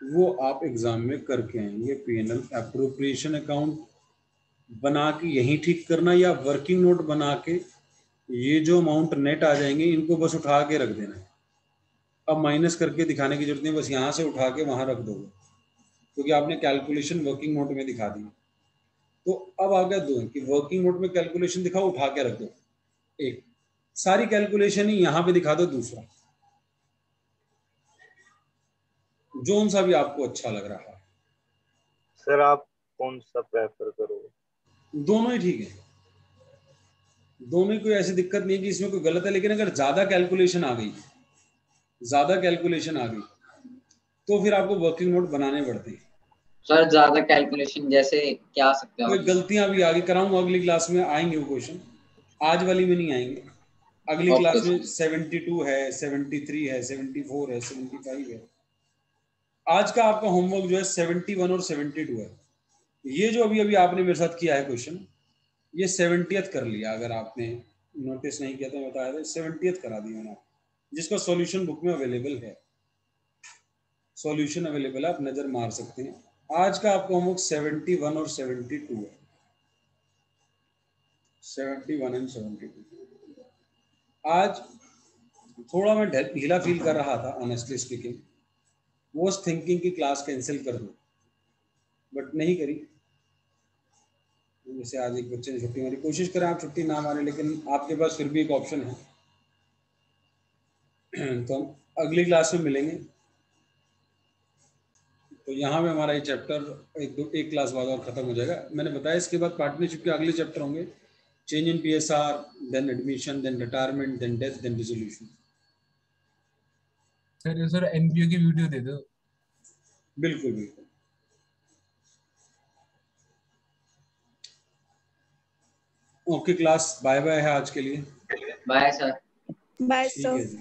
वो आप एग्जाम में करके आएंगे। P&L एप्रोप्रिएशन अकाउंट बना के यहीं ठीक करना, या वर्किंग नोट बना के ये जो अमाउंट नेट आ जाएंगे इनको बस उठा के रख देना है। अब माइनस करके दिखाने की जरूरत नहीं, बस यहाँ से उठा के वहां रख दोगे क्योंकि आपने कैलकुलेशन वर्किंग नोट में दिखा दी। तो अब आ गया दो कि वर्किंग नोट में कैलकुलेशन दिखाओ, उठा के रख दो एक, सारी कैलकुलेशन ही यहाँ पे दिखा दो दूसरा, जोन सा भी आपको अच्छा लग रहा है। सर आप कौन सा प्रेफर करोगे? दोनों ही ठीक है, दोनों ही कोई ऐसी दिक्कत नहीं है कि इसमें कोई गलत है, लेकिन अगर ज्यादा कैलकुलेशन आ गई तो फिर आपको वर्किंग नोट बनाने पड़ते हैं। सर ज्यादा कैलकुलेशन जैसे क्या आ सकते कोई हो? गलतियां भी आगे कराऊंगा, अगली क्लास में आएंगे वो क्वेश्चन, आज वाली में नहीं आएंगे। अगली क्लास में 72 है, 73 है, 74 है, 75 है। आज का आपका होमवर्क जो है 71 और 72 है। ये जो अभी अभी आपने मेरे साथ किया है क्वेश्चन, ये 70th कर लिया। अगर आपने नोटिस नहीं किया तो बताया था, 70th करा दिया मैंने, जिसका सॉल्यूशन बुक में अवेलेबल है। सॉल्यूशन अवेलेबल है, आप नजर मार सकते हैं। आज का आपका होमवर्क 71 और 72 है, 71 एंड 72। आज थोड़ा मैं ढीला फील कर रहा था ऑनेस्टली स्पीकिंग, वॉज थिंकिंग की क्लास कैंसिल कर दूं, बट नहीं करी। जैसे आज एक बच्चे ने छुट्टी मारी, कोशिश करें आप छुट्टी ना मारें, लेकिन आपके पास फिर भी एक ऑप्शन है। तो हम अगली क्लास में मिलेंगे। तो यहाँ पे हमारा ये चैप्टर एक क्लास बाद और खत्म हो जाएगा। मैंने बताया इसके बाद पार्टनरशिप के अगले चैप्टर होंगे, change in PSR, then admission, then retirement, then death, then dissolution. Sir NPO की वीडियो दे दो। बिल्कुल बिल्कुल। ओके क्लास, बाय बाय है आज के लिए। Bye sir. बाय ठीक सर। है जी।